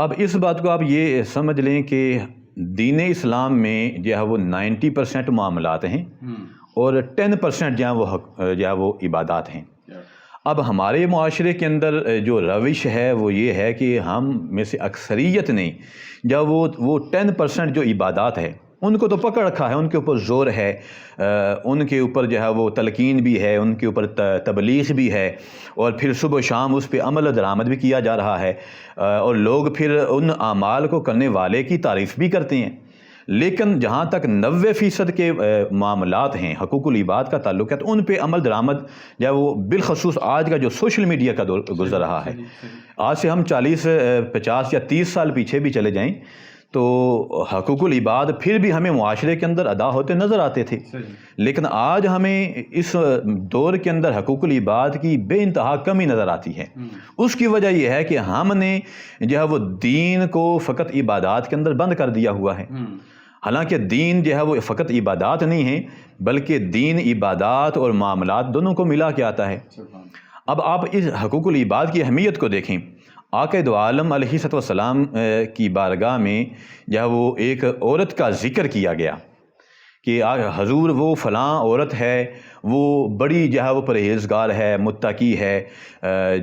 اب اس بات کو آپ یہ سمجھ لیں کہ دین اسلام میں جو ہے وہ 90% معاملات ہیں اور 10% جو ہے وہ عبادات ہیں۔ اب ہمارے معاشرے کے اندر جو روش ہے وہ یہ ہے کہ ہم میں سے اکثریت نے جب وہ 10% جو عبادات ہے ان کو تو پکڑ رکھا ہے، ان کے اوپر زور ہے، ان کے اوپر جو ہے وہ تلقین بھی ہے، ان کے اوپر تبلیغ بھی ہے، اور پھر صبح و شام اس پہ عمل و درآمد بھی کیا جا رہا ہے، اور لوگ پھر ان اعمال کو کرنے والے کی تعریف بھی کرتے ہیں۔ لیکن جہاں تک 90% کے معاملات ہیں، حقوق العباد کا تعلق ہے، تو ان پہ عمل درآمد یا وہ بالخصوص آج کا جو سوشل میڈیا کا دور گزر رہا ہے، آج سے ہم 40 50 یا 30 سال پیچھے بھی چلے جائیں تو حقوق العباد پھر بھی ہمیں معاشرے کے اندر ادا ہوتے نظر آتے تھے، لیکن آج ہمیں اس دور کے اندر حقوق العباد کی بے انتہا کمی نظر آتی ہے۔ اس کی وجہ یہ ہے کہ ہم نے جو ہے وہ دین کو فقط عبادات کے اندر بند کر دیا ہوا ہے، حالانکہ دین جو ہے وہ فقط عبادات نہیں ہے بلکہ دین عبادات اور معاملات دونوں کو ملا کے آتا ہے۔ اب آپ اس حقوق العباد کی اہمیت کو دیکھیں، آقا دو عالم علیہ السلام کی بارگاہ میں جو ہے وہ ایک عورت کا ذکر کیا گیا کہ حضور وہ فلاں عورت ہے، وہ بڑی جو ہے وہ پرہیزگار ہے، متقی ہے،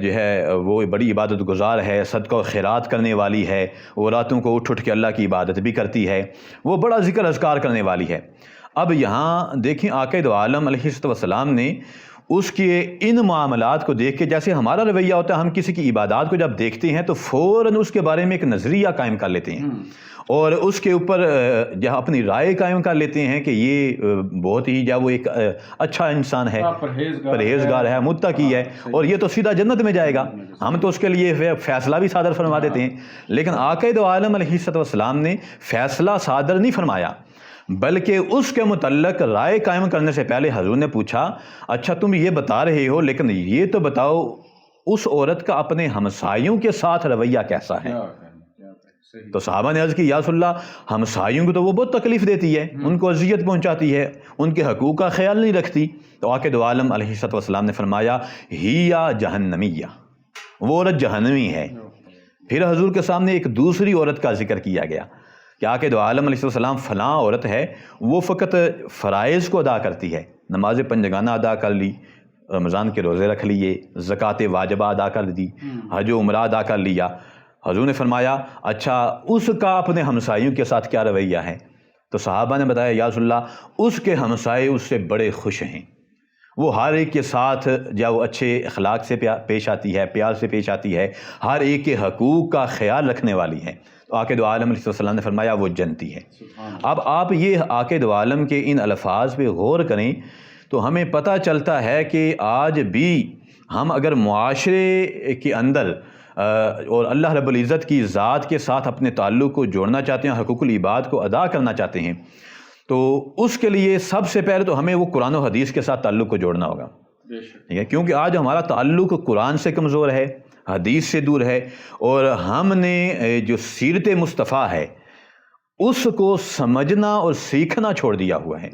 جو ہے وہ بڑی عبادت گزار ہے، صدقہ و خیرات کرنے والی ہے، وہ راتوں کو اٹھ کے اللہ کی عبادت بھی کرتی ہے، وہ بڑا ذکر اذکار کرنے والی ہے۔ اب یہاں دیکھیں آقا دو عالم علیہ السلام نے اس کے ان معاملات کو دیکھ کے، جیسے ہمارا رویہ ہوتا ہے، ہم کسی کی عبادات کو جب دیکھتے ہیں تو فوراً اس کے بارے میں ایک نظریہ قائم کر لیتے ہیں اور اس کے اوپر جہاں اپنی رائے قائم کر لیتے ہیں کہ یہ بہت ہی وہ ایک اچھا انسان ہے، پرہیزگار ہے، متقی ہے، اور یہ تو سیدھا جنت میں جائے گا، ہم تو اس کے لیے فیصلہ بھی صادر فرما دیتے ہیں۔ لیکن آقا دو عالم علیہ السلام نے فیصلہ صادر نہیں فرمایا، بلکہ اس کے متعلق رائے قائم کرنے سے پہلے حضور نے پوچھا، اچھا تم یہ بتا رہے ہو لیکن یہ تو بتاؤ اس عورت کا اپنے ہمسایوں کے ساتھ رویہ کیسا ہے؟ تو صحابہ نے عرض کی، یا رسول اللہ، ہمسایوں کو تو وہ بہت تکلیف دیتی ہے، ان کو اذیت پہنچاتی ہے، ان کے حقوق کا خیال نہیں رکھتی۔ تو آقا دو عالم علیہ السلام نے فرمایا، ہیا جہنمیہ، وہ عورت جہنمی ہے۔ پھر حضور کے سامنے ایک دوسری عورت کا ذکر کیا گیا کہ آقا دو عالم علیہ السلام فلاں عورت ہے، وہ فقط فرائض کو ادا کرتی ہے، نماز پنجگانہ ادا کر لی، رمضان کے روزے رکھ لیے، زکوٰۃ واجبہ ادا کر دی، حج و عمرہ ادا کر لیا۔ حضور نے فرمایا، اچھا اس کا اپنے ہمسایوں کے ساتھ کیا رویہ ہے؟ تو صحابہ نے بتایا، یا رسول اللہ، اس کے ہمسائے اس سے بڑے خوش ہیں، وہ ہر ایک کے ساتھ وہ اچھے اخلاق سے پیش آتی ہے، پیار سے پیش آتی ہے، ہر ایک کے حقوق کا خیال رکھنے والی ہے۔ تو آقا دو عالم علیہ السلام نے فرمایا، وہ جنتی ہے۔ اب آپ یہ آقا دو عالم کے ان الفاظ پہ غور کریں تو ہمیں پتہ چلتا ہے کہ آج بھی ہم اگر معاشرے کے اندر اور اللہ رب العزت کی ذات کے ساتھ اپنے تعلق کو جوڑنا چاہتے ہیں، حقوق العباد کو ادا کرنا چاہتے ہیں، تو اس کے لیے سب سے پہلے تو ہمیں وہ قرآن و حدیث کے ساتھ تعلق کو جوڑنا ہوگا، ٹھیک ہے؟ کیونکہ آج ہمارا تعلق قرآن سے کمزور ہے، حدیث سے دور ہے، اور ہم نے جو سیرت مصطفیٰ ہے اس کو سمجھنا اور سیکھنا چھوڑ دیا ہوا ہے۔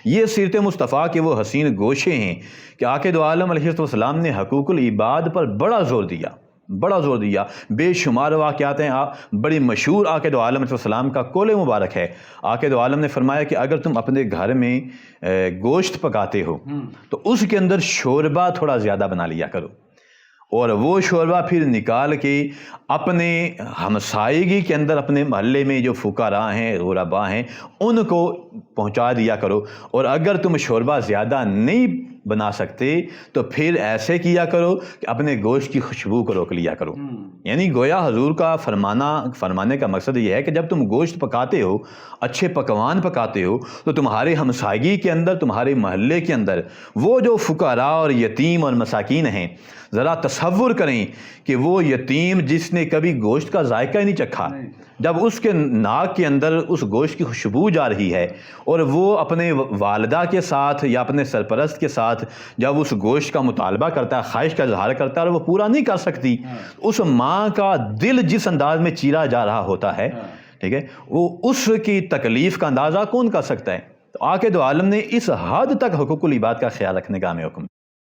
یہ سیرت مصطفیٰ کے وہ حسین گوشے ہیں کہ آقا دو عالم علیہ السلام نے حقوق العباد پر بڑا زور دیا، بڑا زور دیا۔ بے شمار واقعات ہیں، بڑی مشہور آقا دو عالم علیہ السلام کا قول مبارک ہے۔ آقا دو عالم نے فرمایا کہ اگر تم اپنے گھر میں گوشت پکاتے ہو تو اس کے اندر شوربہ تھوڑا زیادہ بنا لیا کرو، اور وہ شوربہ پھر نکال کے اپنے ہمسائیگی کے اندر اپنے محلے میں جو فقراء ہیں، غرباء ہیں، ان کو پہنچا دیا کرو، اور اگر تم شوربہ زیادہ نہیں بنا سکتے تو پھر ایسے کیا کرو کہ اپنے گوشت کی خوشبو کو روک لیا کرو۔ یعنی گویا حضور کا فرمانے کا مقصد یہ ہے کہ جب تم گوشت پکاتے ہو، اچھے پکوان پکاتے ہو، تو تمہارے ہمسائیگی کے اندر، تمہارے محلے کے اندر وہ جو فقراء اور یتیم اور مساکین ہیں، ذرا تصور کریں کہ وہ یتیم جس نے کبھی گوشت کا ذائقہ ہی نہیں چکھا، جب اس کے ناک کے اندر اس گوشت کی خوشبو جا رہی ہے، اور وہ اپنے والدہ کے ساتھ یا اپنے سرپرست کے ساتھ جب اس گوشت کا مطالبہ کرتا ہے، خواہش کا اظہار کرتا ہے، اور وہ پورا نہیں کر سکتی، اس ماں کا دل جس انداز میں چیرا جا رہا ہوتا ہے، ٹھیک ہے، وہ اس کی تکلیف کا اندازہ کون کر سکتا ہے؟ تو آقا دو عالم نے اس حد تک حقوق العباد کا خیال رکھنے کا ہمیں حکم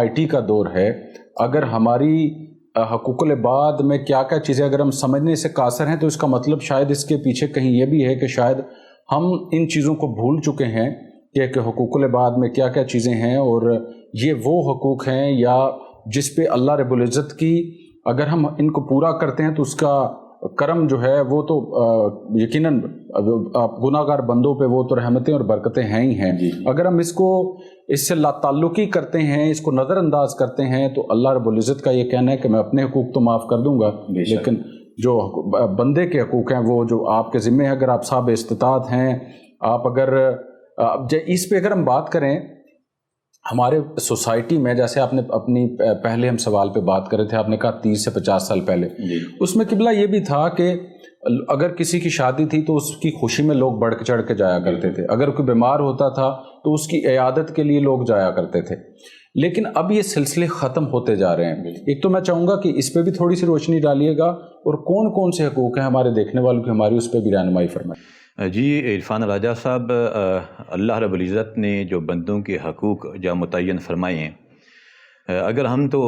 IT کا دور ہے، اگر ہماری حقوق العباد میں کیا کیا چیزیں اگر ہم سمجھنے سے قاصر ہیں تو اس کا مطلب شاید اس کے پیچھے کہیں یہ بھی ہے کہ شاید ہم ان چیزوں کو بھول چکے ہیں کہ حقوق العباد میں کیا کیا چیزیں ہیں، اور یہ وہ حقوق ہیں یا جس پہ اللہ رب العزت کی اگر ہم ان کو پورا کرتے ہیں تو اس کا کرم جو ہے وہ تو یقیناً گناہ گار بندوں پہ وہ تو رحمتیں اور برکتیں ہیں ہی ہیں۔ اگر ہم اس سے لا تعلقی کرتے ہیں، اس کو نظر انداز کرتے ہیں، تو اللہ رب العزت کا یہ کہنا ہے کہ میں اپنے حقوق تو معاف کر دوں گا، لیکن جو بندے کے حقوق ہیں وہ جو آپ کے ذمہ ہے، اگر آپ صاحب استطاعت ہیں، آپ اگر اس پہ اگر ہم بات کریں ہمارے سوسائٹی میں، جیسے آپ نے اپنی پہلے ہم سوال پہ بات کر رہے تھے، آپ نے کہا 30 سے 50 سال پہلے، اس میں قبلہ یہ بھی تھا کہ اگر کسی کی شادی تھی تو اس کی خوشی میں لوگ بڑھ چڑھ کے جایا کرتے تھے، اگر کوئی بیمار ہوتا تھا تو اس کی عیادت کے لیے لوگ جایا کرتے تھے، لیکن اب یہ سلسلے ختم ہوتے جا رہے ہیں۔ ایک تو میں چاہوں گا کہ اس پہ بھی تھوڑی سی روشنی ڈالیے گا، اور کون کون سے حقوق ہیں ہمارے دیکھنے والوں کی، ہماری اس پہ بھی رہنمائی فرمائیں۔ جی عرفان راجہ صاحب، اللہ رب العزت نے جو بندوں کے حقوق جو متعین فرمائے ہیں، اگر ہم تو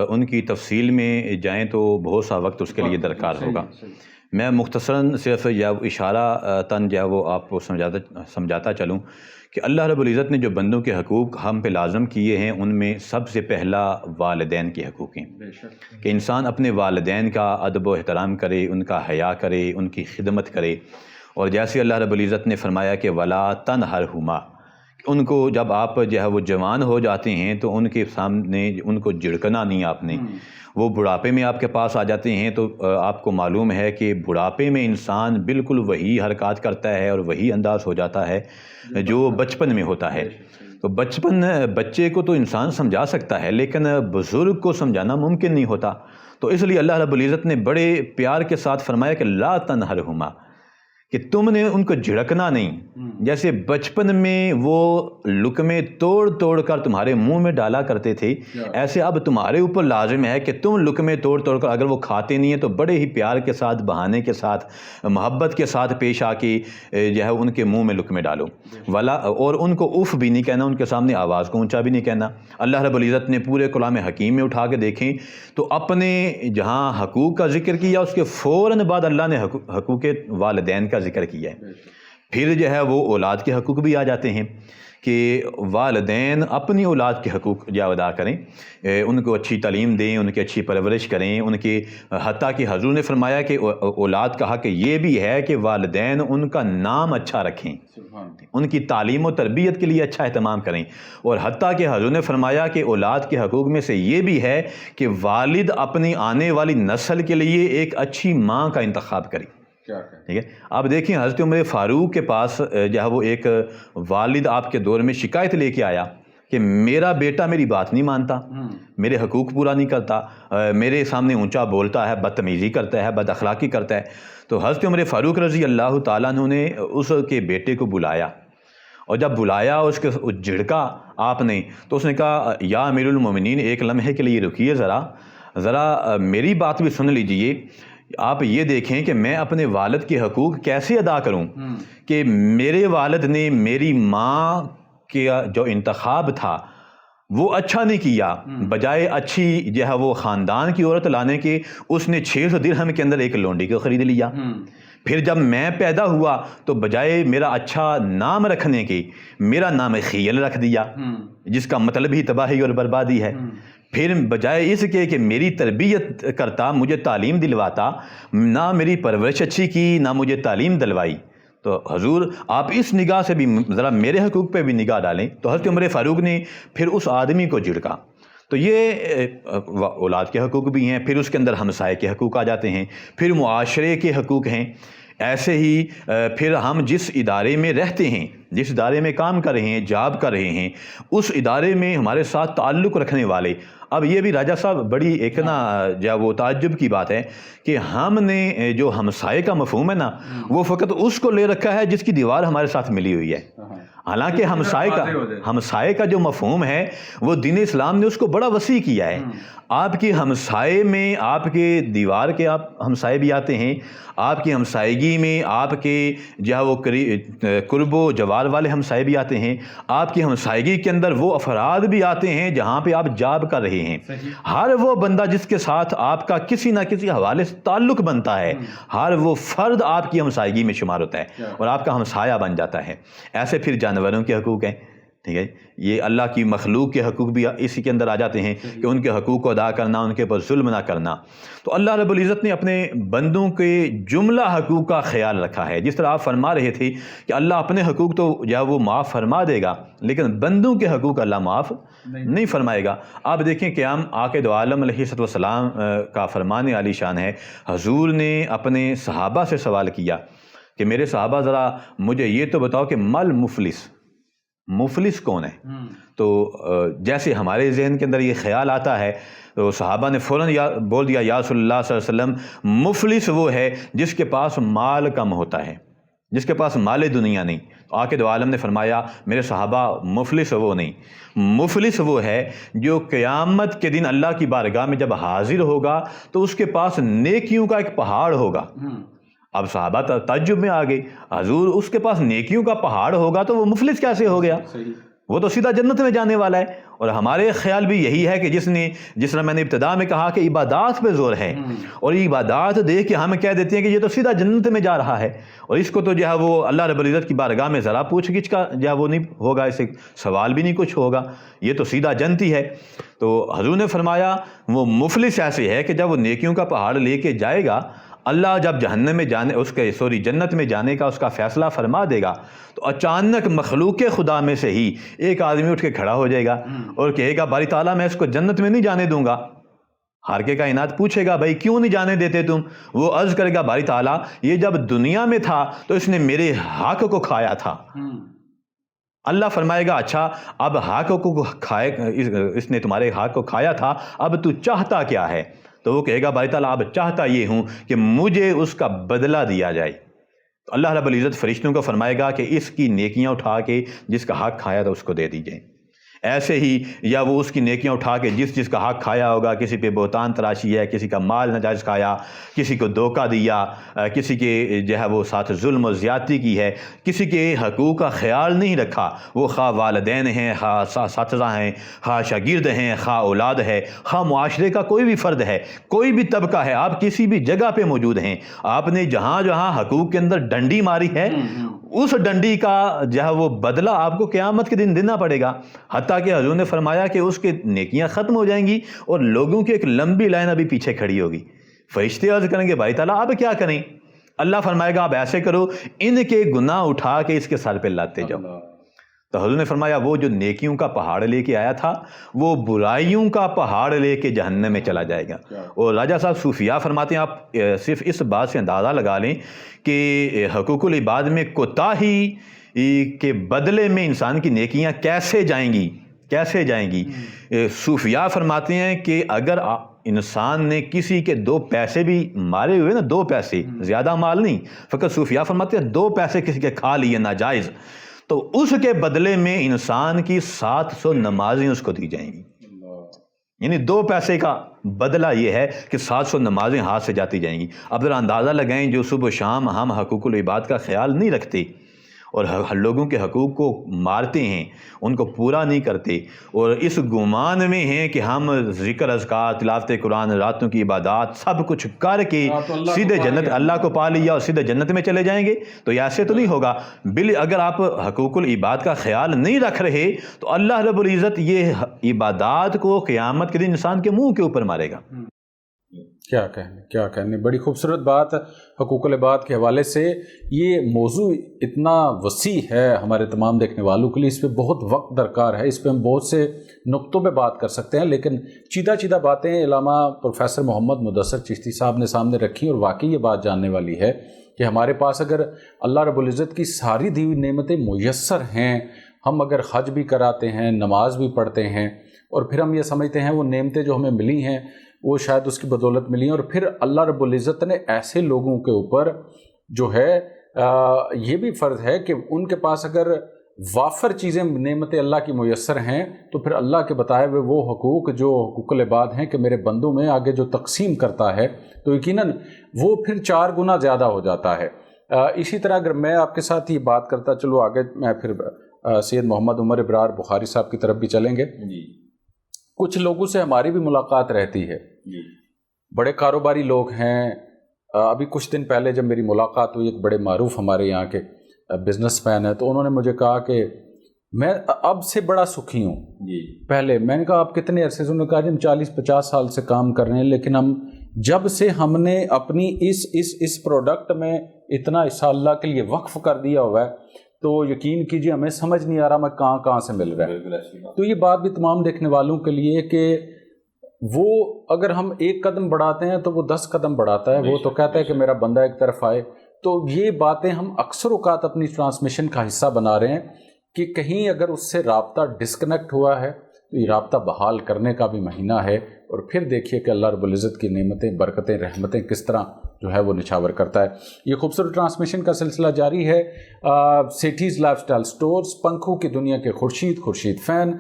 ان کی تفصیل میں جائیں تو بہت سا وقت اس کے لیے درکار ہوگا۔ میں مختصراً صرف یا اشارہ تن جو وہ آپ کو سمجھاتا چلوں کہ اللہ رب العزت نے جو بندوں کے حقوق ہم پہ لازم کیے ہیں، ان میں سب سے پہلا والدین کے حقوق ہیں، کہ انسان اپنے والدین کا ادب و احترام کرے، ان کا حیا کرے، ان کی خدمت کرے، اور جیسے اللہ رب العزت نے فرمایا کہ وَلَا تَنْهَرْهُمَا، ان کو جب آپ جو ہے وہ جوان ہو جاتے ہیں تو ان کے سامنے ان کو جھڑکنا نہیں آپ نے، وہ بڑھاپے میں آپ کے پاس آ جاتے ہیں تو آپ کو معلوم ہے کہ بڑھاپے میں انسان بالکل وہی حرکات کرتا ہے اور وہی انداز ہو جاتا ہے جو بچپن میں ہوتا ہے۔ تو بچے کو تو انسان سمجھا سکتا ہے، لیکن بزرگ کو سمجھانا ممکن نہیں ہوتا، تو اس لیے اللہ رب العزت نے بڑے پیار کے ساتھ فرمایا کہ لا تنہرہما، کہ تم نے ان کو جھڑکنا نہیں، جیسے بچپن میں وہ لقمے توڑ توڑ کر تمہارے منہ میں ڈالا کرتے تھے، ایسے اب تمہارے اوپر لازم ہے کہ تم لقمے توڑ توڑ کر، اگر وہ کھاتے نہیں ہیں تو بڑے ہی پیار کے ساتھ، بہانے کے ساتھ، محبت کے ساتھ پیش آ کے جو ہے ان کے منہ میں لقمے ڈالو، اور ان کو اف بھی نہیں کہنا، ان کے سامنے آواز کو اونچا بھی نہیں کہنا۔ اللہ رب العزت نے پورے کلام حکیم میں اٹھا کے دیکھیں تو اپنے جہاں حقوق کا ذکر کیا، اس کے فوراً بعد اللہ نے حقوق والدین کا ذکر کیا ہے۔ پھر جو ہے وہ اولاد کے حقوق بھی آ جاتے ہیں کہ والدین اپنی اولاد کے حقوق جو ادا کریں، ان کو اچھی تعلیم دیں، ان کی اچھی پرورش کریں، ان کے حتیٰ کہ حضور نے فرمایا کہ اولاد کا حق یہ بھی ہے کہ والدین ان کا نام اچھا رکھیں، ان کی تعلیم و تربیت کے لیے اچھا اہتمام کریں، اور حتیٰ کہ حضور نے فرمایا کہ اولاد کے حقوق میں سے یہ بھی ہے کہ والد اپنی آنے والی نسل کے لیے ایک اچھی ماں کا انتخاب کرے۔ ٹھیک ہے، آپ دیکھیں حضرت عمر فاروق کے پاس جو ہے وہ ایک والد آپ کے دور میں شکایت لے کے آیا کہ میرا بیٹا میری بات نہیں مانتا، میرے حقوق پورا نہیں کرتا، میرے سامنے اونچا بولتا ہے، بدتمیزی کرتا ہے، بد اخلاقی کرتا ہے۔ تو حضرت عمر فاروق رضی اللہ تعالیٰ عنہ نے اس کے بیٹے کو بلایا، اور جب بلایا اس کے جھڑکا آپ نے، تو اس نے کہا یا امیر المومنین ایک لمحے کے لیے رکیے، ذرا میری بات بھی سن لیجئے، آپ یہ دیکھیں کہ میں اپنے والد کے حقوق کیسے ادا کروں کہ میرے والد نے میری ماں کا جو انتخاب تھا وہ اچھا نہیں کیا، بجائے اچھی جو ہے وہ خاندان کی عورت لانے کے اس نے 600 درہم کے اندر ایک لونڈی کو خرید لیا۔ پھر جب میں پیدا ہوا تو بجائے میرا اچھا نام رکھنے کے میرا نام خیل رکھ دیا، جس کا مطلب ہی تباہی اور بربادی ہے۔ پھر بجائے اس کے کہ میری تربیت کرتا، مجھے تعلیم دلواتا، نہ میری پرورش اچھی کی، نہ مجھے تعلیم دلوائی۔ تو حضور آپ اس نگاہ سے بھی ذرا میرے حقوق پہ بھی نگاہ ڈالیں۔ تو حضرت عمر فاروق نے پھر اس آدمی کو جھڑکا۔ تو یہ اولاد کے حقوق بھی ہیں، پھر اس کے اندر ہمسائے کے حقوق آ جاتے ہیں، پھر معاشرے کے حقوق ہیں، ایسے ہی پھر ہم جس ادارے میں رہتے ہیں، جس ادارے میں کام کر رہے ہیں، جاب کر رہے ہیں، اس ادارے میں ہمارے ساتھ تعلق رکھنے والے۔ اب یہ بھی راجہ صاحب بڑی ایک وہ تعجب کی بات ہے کہ ہم نے جو ہمسائے کا مفہوم ہے نا، وہ فقط اس کو لے رکھا ہے جس کی دیوار ہمارے ساتھ ملی ہوئی ہے۔ حالانکہ ہمسائے کا جو مفہوم ہے وہ دین اسلام نے اس کو بڑا وسیع کیا ہے. آپ کی ہمسائے میں آپ کے دیوار کے آپ ہمسائے بھی آتے ہیں، آپ کی ہمسائیگی میں آپ کے جو ہے وہ قرب و جوار والے ہمسائے بھی آتے ہیں، آپ کی ہمسائیگی کے اندر وہ افراد بھی آتے ہیں جہاں پہ آپ جاب کر رہے ہیں. ہر وہ بندہ جس کے ساتھ آپ کا کسی نہ کسی حوالے سے تعلق بنتا ہے، ہر وہ فرد آپ کی ہمسائیگی میں شمار ہوتا ہے اور آپ کا ہمسایہ بن جاتا ہے. ایسے پھر جانوروں کے حقوق ہیں، ٹھیک ہے، یہ اللہ کی مخلوق کے حقوق بھی اسی کے اندر آ جاتے ہیں کہ ان کے حقوق کو ادا کرنا، ان کے اوپر ظلم نہ کرنا. تو اللہ رب العزت نے اپنے بندوں کے جملہ حقوق کا خیال رکھا ہے. جس طرح آپ فرما رہے تھے کہ اللہ اپنے حقوق تو یا وہ معاف فرما دے گا، لیکن بندوں کے حقوق اللہ معاف نہیں فرمائے گا. آپ دیکھیں کہ آقا دو عالم علیہ السلام کا فرمان عالی شان ہے. حضور نے اپنے صحابہ سے سوال کیا کہ میرے صحابہ ذرا مجھے یہ تو بتاؤ کہ مل مفلس کون ہے؟ تو جیسے ہمارے ذہن کے اندر یہ خیال آتا ہے تو صحابہ نے فوراً بول دیا یا رسول اللہ صلی اللہ علیہ وسلم، مفلس وہ ہے جس کے پاس مال کم ہوتا ہے، جس کے پاس مال دنیا نہیں. آقا دو عالم نے فرمایا میرے صحابہ مفلس وہ نہیں، مفلس وہ ہے جو قیامت کے دن اللہ کی بارگاہ میں جب حاضر ہوگا تو اس کے پاس نیکیوں کا ایک پہاڑ ہوگا. اب صحابہ تعجب میں آ گئے، حضور اس کے پاس نیکیوں کا پہاڑ ہوگا تو وہ مفلس کیسے ہو گیا؟ وہ تو سیدھا جنت میں جانے والا ہے. اور ہمارے خیال بھی یہی ہے کہ جس طرح میں نے ابتدا میں کہا کہ عبادات پہ زور ہے، اور یہ عبادات دیکھ کے ہم کہہ دیتے ہیں کہ یہ تو سیدھا جنت میں جا رہا ہے، اور اس کو تو جو ہے وہ اللہ رب العزت کی بارگاہ میں ذرا پوچھ گچھ کا جو ہے وہ نہیں ہوگا، اسے سوال بھی نہیں کچھ ہوگا، یہ تو سیدھا جنتی ہے. تو حضور نے فرمایا وہ مفلس ایسے ہے کہ جب وہ نیکیوں کا پہاڑ لے کے جائے گا، اللہ جب جہنم میں جانے جنت میں جانے کا اس کا فیصلہ فرما دے گا تو اچانک مخلوق خدا میں سے ہی ایک آدمی اٹھ کے کھڑا ہو جائے گا اور کہے گا باری تعالیٰ میں اس کو جنت میں نہیں جانے دوں گا. ہار کے کائنات پوچھے گا بھائی کیوں نہیں جانے دیتے تم؟ وہ عرض کرے گا باری تعالیٰ یہ جب دنیا میں تھا تو اس نے میرے حق کو کھایا تھا. اللہ فرمائے گا اچھا اب حق کو کھائے، اس نے تمہارے حق کو کھایا تھا، اب تو چاہتا کیا ہے؟ تو وہ کہے گا باری تعالیٰ اب چاہتا یہ ہوں کہ مجھے اس کا بدلہ دیا جائے. تو اللہ رب العزت فرشتوں کو فرمائے گا کہ اس کی نیکیاں اٹھا کے جس کا حق کھایا تھا اس کو دے دی جائیں. ایسے ہی یا وہ اس کی نیکیاں اٹھا کے جس کا حق کھایا ہوگا، کسی پہ بہتان تراشی ہے، کسی کا مال ناجائز کھایا، کسی کو دھوکہ دیا، کسی کے جو ہے وہ ساتھ ظلم و زیادتی کی ہے، کسی کے حقوق کا خیال نہیں رکھا، وہ خواہ والدین ہیں، خواہ اساتذہ ہیں، خواہ شاگرد ہیں، خواہ اولاد ہے، خواہ معاشرے کا کوئی بھی فرد ہے، کوئی بھی طبقہ ہے، آپ کسی بھی جگہ پہ موجود ہیں، آپ نے جہاں جہاں حقوق کے اندر ڈنڈی ماری ہے اس ڈنڈی کا جو ہے وہ بدلہ آپ کو قیامت کے دن دینا پڑے گا. حتیٰ کہ حضور نے فرمایا کہ اس کے نیکیاں ختم ہو جائیں گی اور لوگوں کی ایک لمبی لائن ابھی پیچھے کھڑی ہوگی. فرشتے عرض کریں گے بھائی تعالیٰ اب کیا کریں؟ اللہ فرمائے گا آپ ایسے کرو ان کے گناہ اٹھا کے اس کے سر پہ لاتے جاؤ. تو حضور نے فرمایا وہ جو نیکیوں کا پہاڑ لے کے آیا تھا وہ برائیوں کا پہاڑ لے کے جہنم میں چلا جائے گا. اور راجہ صاحب صوفیاء فرماتے ہیں آپ صرف اس بات سے اندازہ لگا لیں کہ حقوق العباد میں کوتاہی کے بدلے میں انسان کی نیکیاں کیسے جائیں گی. صوفیاء فرماتے ہیں کہ اگر انسان نے کسی کے 2 پیسے بھی مارے ہوئے نا، 2 پیسے، زیادہ مال نہیں، فقط صوفیاء فرماتے ہیں 2 پیسے کسی کے کھا لیے ناجائز، تو اس کے بدلے میں انسان کی 700 نمازیں اس کو دی جائیں گی. یعنی 2 پیسے کا بدلہ یہ ہے کہ 700 نمازیں ہاتھ سے جاتی جائیں گی. اب ذرا اندازہ لگائیں جو صبح و شام ہم حقوق العباد کا خیال نہیں رکھتے اور لوگوں کے حقوق کو مارتے ہیں، ان کو پورا نہیں کرتے، اور اس گمان میں ہیں کہ ہم ذکر اذکار، تلاوت قرآن، راتوں کی عبادات سب کچھ کر کے سیدھے جنت اللہ کو پا لیا اور سیدھے جنت میں چلے جائیں گے، تو ایسے تو نہیں ہوگا. اگر آپ حقوق العباد کا خیال نہیں رکھ رہے تو اللہ رب العزت یہ عبادات کو قیامت کے دن انسان کے منہ کے اوپر مارے گا. کیا کہنے بڑی خوبصورت بات حقوق العباد کے حوالے سے. یہ موضوع اتنا وسیع ہے ہمارے تمام دیکھنے والوں کے لیے، اس پہ بہت وقت درکار ہے، اس پہ ہم بہت سے نقطوں پہ بات کر سکتے ہیں، لیکن چیدہ باتیں علامہ پروفیسر محمد مدثر چشتی صاحب نے سامنے رکھی، اور واقعی یہ بات جاننے والی ہے کہ ہمارے پاس اگر اللہ رب العزت کی ساری دی ہوئی نعمتیں میسر ہیں، ہم اگر حج بھی کراتے ہیں، نماز بھی پڑھتے ہیں، اور پھر ہم یہ سمجھتے ہیں وہ نعمتیں جو ہمیں ملی ہیں وہ شاید اس کی بدولت ملی ہیں، اور پھر اللہ رب العزت نے ایسے لوگوں کے اوپر جو ہے یہ بھی فرض ہے کہ ان کے پاس اگر وافر چیزیں نعمت اللہ کی میسر ہیں تو پھر اللہ کے بتائے ہوئے وہ حقوق جو حقوق العباد ہیں کہ میرے بندوں میں آگے جو تقسیم کرتا ہے تو یقیناً وہ پھر 4 گنا زیادہ ہو جاتا ہے۔ اسی طرح اگر میں آپ کے ساتھ یہ بات کرتا چلو آگے، میں پھر سید محمد عمر ابرار بخاری صاحب کی طرف بھی چلیں گے۔ کچھ لوگوں سے ہماری بھی ملاقات رہتی ہے، بڑے کاروباری لوگ ہیں۔ ابھی کچھ دن پہلے جب میری ملاقات ہوئی ایک بڑے معروف ہمارے یہاں کے بزنس مین ہے، تو انہوں نے مجھے کہا کہ میں اب سے بڑا سکھی ہوں۔ پہلے میں نے کہا آپ کتنے عرصے سے؟ انہوں نے کہا جی ہم 40-50 سال سے کام کر رہے ہیں، لیکن جب سے ہم نے اپنی اس پروڈکٹ میں اتنا حصہ اللہ کے لیے وقف کر دیا ہوا ہے تو یقین کیجیے ہمیں سمجھ نہیں آ رہا میں کہاں سے مل رہا ہے۔ تو یہ بات بھی تمام دیکھنے والوں کے لیے کہ وہ اگر ہم 1 قدم بڑھاتے ہیں تو وہ 10 قدم بڑھاتا ہے۔ وہ تو کہتا ہے کہ میرا بندہ ایک طرف آئے۔ تو یہ باتیں ہم اکثر اوقات اپنی ٹرانسمیشن کا حصہ بنا رہے ہیں کہ کہیں اگر اس سے رابطہ ڈسکنیکٹ ہوا ہے تو یہ رابطہ بحال کرنے کا بھی مہینہ ہے، اور پھر دیکھیے کہ اللہ رب العزت کی نعمتیں، برکتیں، رحمتیں کس طرح جو ہے وہ نچھاور کرتا ہے۔ یہ خوبصورت ٹرانسمیشن کا سلسلہ جاری ہے۔ سیٹھیز لائف سٹائل سٹورز، پنکھوں کی دنیا کے Khurshid fan,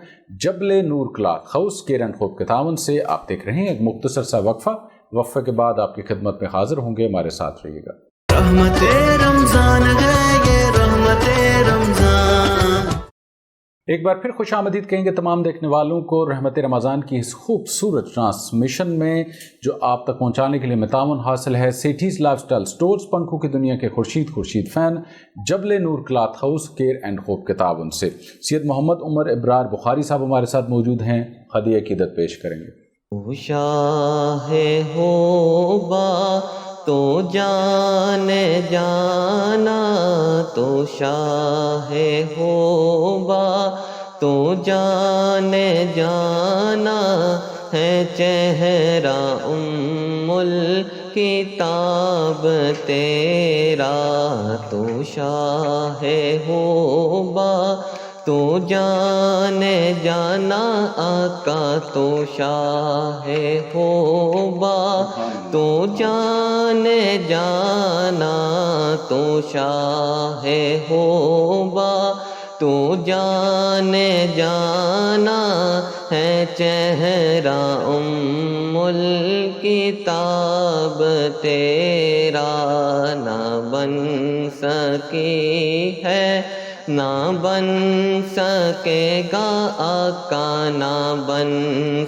Jabal Noor cloth house, care and hope کے تعاون سے آپ دیکھ رہے ہیں ایک مختصر سا وقفہ کے بعد آپ کی خدمت میں حاضر ہوں گے، ہمارے ساتھ رہیے گا۔ رحمت رمضان ہے یہ رحمت رمضان۔ ایک بار پھر خوش آمدید کہیں گے تمام دیکھنے والوں کو رحمت رمضان کی اس خوبصورت ٹرانسمیشن میں، جو آپ تک پہنچانے کے لیے متعاون حاصل ہے سیٹھیز لائف سٹائل سٹورز، پنکھوں کی دنیا کے Khurshid fan, Jabal Noor cloth house, care and hope کے تعاون سے۔ سید محمد عمر ابرار بخاری صاحب ہمارے ساتھ موجود ہیں، ہدیہ عقیدت پیش کریں گے۔ شاہ ہوبا تو جان جانا، تو شاہ ہوبا تو جان جانا ہے، چہرہ الکتاب تیرا، تو شاہ ہوبا تو جان جانا آقا، تو شاہ ہوبا تو جان جانا، تو شاہ ہوبا تو جان جانا ہے، چہرہ الکتاب تیرا، نہ بن سکی ہے نہ بن سکے گا آقا، نہ بن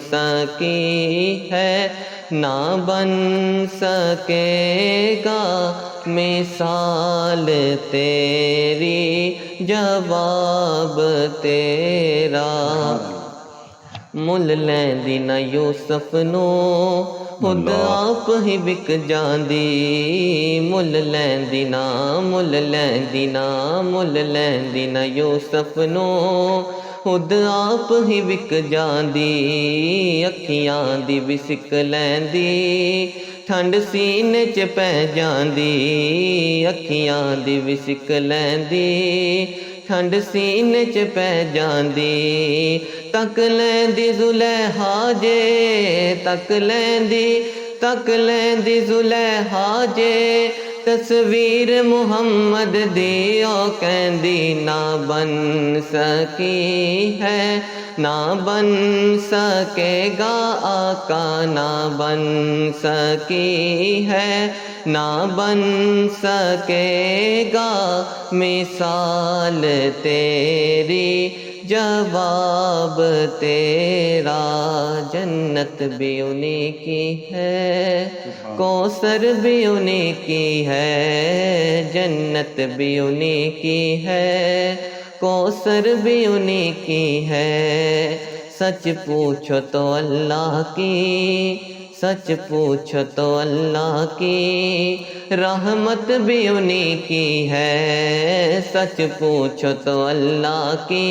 سکی ہے نہ بن سکے گا، مثال تیری جواب تیرا، مل لیندی نہ یوسف نو خود آپ ہی بک جاندی، مل لیندی نا مل لیندی نا مل لیندی نا یوسف نو خود آپ ہی بک جاندی، اکھیاں دی بھی سک لیندی ٹھنڈ سینے چ پہ جاندی، اکھیاں دی بھی سک لیندی ٹھنڈ سینے چ پہ جاندی، تک لیندی زلیخا جے تک لیندی زلیخا جے، تصویر محمد دی او کہندی نہ بن سکی ہے نہ بن سکے گا آقا، نہ بن سکی ہے نہ بن سکے گا، مثال تیری جواب تیرا، جنت بھی انہی کی ہے کوثر بھی انہی کی ہے، جنت بھی انہی کی ہے کوثر بھی انہی کی ہے، سچ پوچھو تو اللہ کی سچ پوچھو تو اللہ کی رحمت بھی انہی کی ہے، سچ پوچھو تو اللہ کی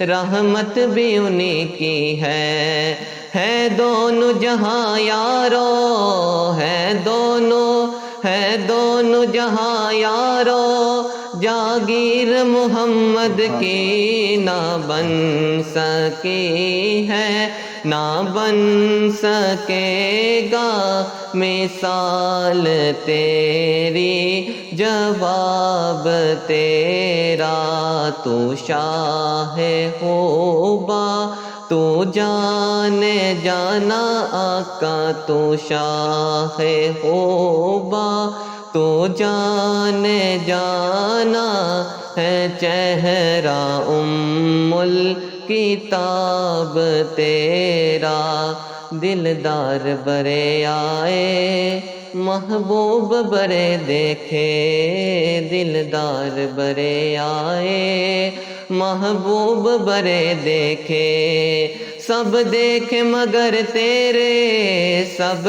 رحمت بھی انہی کی ہے دونوں جہاں یارو ہے دونوں جہاں یارو، جاگیر محمد کی نہ بن سکی ہے نہ بن سکے گا مثال تیری، جواب تیرا تو شاہ خوبا، تو جانے جانا آقا تو شاہ خوبا، تو جانے جانا ہے چہرہ الکتاب تیرا، دلدار برے آئے محبوب برے دیکھے، دلدار برے آئے محبوب برے دیکھے، سب دیکھے مگر تیرے، سب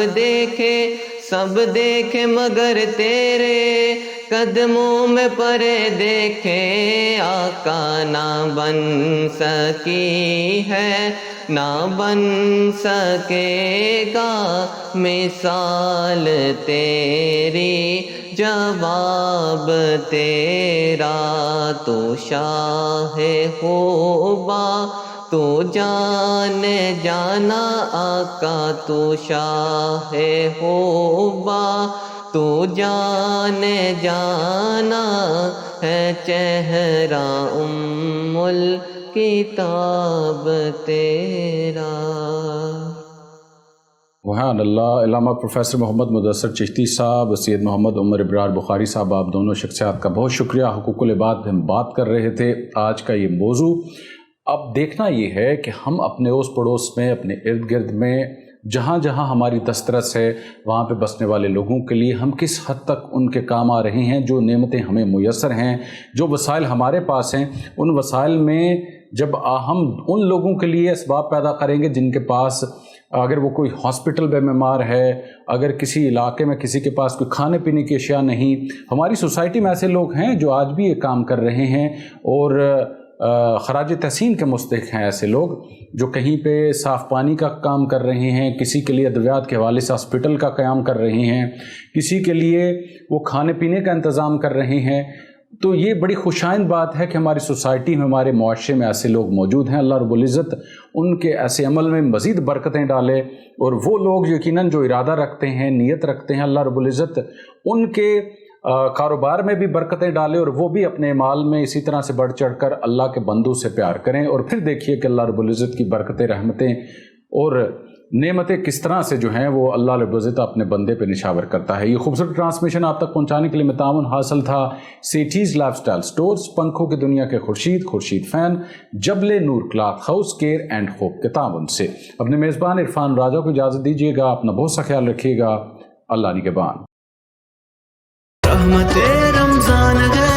دیکھے مگر تیرے قدموں میں پرے دیکھے، آقا نہ بن سکی ہے نہ بن سکے گا مثال تیری، جواب تیرا تو شاہ خوبا، تو جانے جانا آقا تو شاہ خوبا، تو جانے جانا ہے چہرہ الکتاب تیرا۔ سبحان اللہ۔ علامہ پروفیسر محمد مدثر چشتی صاحب، سید محمد عمر ابرار بخاری صاحب، آپ دونوں شخصیات کا بہت شکریہ۔ حقوق العباد پہ ہم بات کر رہے تھے، آج کا یہ موضوع اب دیکھنا یہ ہے کہ ہم اپنے اوس پڑوس میں، اپنے ارد گرد میں، جہاں جہاں ہماری دسترس ہے وہاں پہ بسنے والے لوگوں کے لیے ہم کس حد تک ان کے کام آ رہے ہیں، جو نعمتیں ہمیں میسر ہیں، جو وسائل ہمارے پاس ہیں، ان وسائل میں جب ہم ان لوگوں کے لیے اسباب پیدا کریں گے جن کے پاس، اگر وہ کوئی ہاسپٹل میں بیمار ہے، اگر کسی علاقے میں کسی کے پاس کوئی کھانے پینے کی اشیاء نہیں، ہماری سوسائٹی میں ایسے لوگ ہیں جو آج بھی یہ کام کر رہے ہیں اور خراج تحسین کے مستحق ہیں، ایسے لوگ جو کہیں پہ صاف پانی کا کام کر رہے ہیں، کسی کے لیے ادویات کے حوالے سے ہاسپٹل کا قیام کر رہے ہیں، کسی کے لیے وہ کھانے پینے کا انتظام کر رہے ہیں۔ تو یہ بڑی خوشائند بات ہے کہ ہماری سوسائٹی میں، ہمارے معاشرے میں ایسے لوگ موجود ہیں۔ اللہ رب العزت ان کے ایسے عمل میں مزید برکتیں ڈالے، اور وہ لوگ یقیناً جو ارادہ رکھتے ہیں، نیت رکھتے ہیں، اللہ رب العزت ان کے کاروبار میں بھی برکتیں ڈالے، اور وہ بھی اپنے اعمال میں اسی طرح سے بڑھ چڑھ کر اللہ کے بندوں سے پیار کریں، اور پھر دیکھیے کہ اللہ رب العزت کی برکتیں، رحمتیں اور نعمتیں کس طرح سے جو ہیں وہ اللہ رب العزت اپنے بندے پہ نشاور کرتا ہے۔ یہ خوبصورت ٹرانسمیشن آپ تک پہنچانے کے لیے میں تعاون حاصل تھا سیٹیز لائف سٹائل سٹورز، پنکھوں کی دنیا کے Khurshid fan, Jabal Noor cloth house, care and hope کے تعاون سے۔ اپنے میزبان عرفان راجہ کو اجازت دیجیے گا، اپنا بہت سا خیال رکھیے گا۔ اللہ نگہبان۔ رحمت رمضان ہے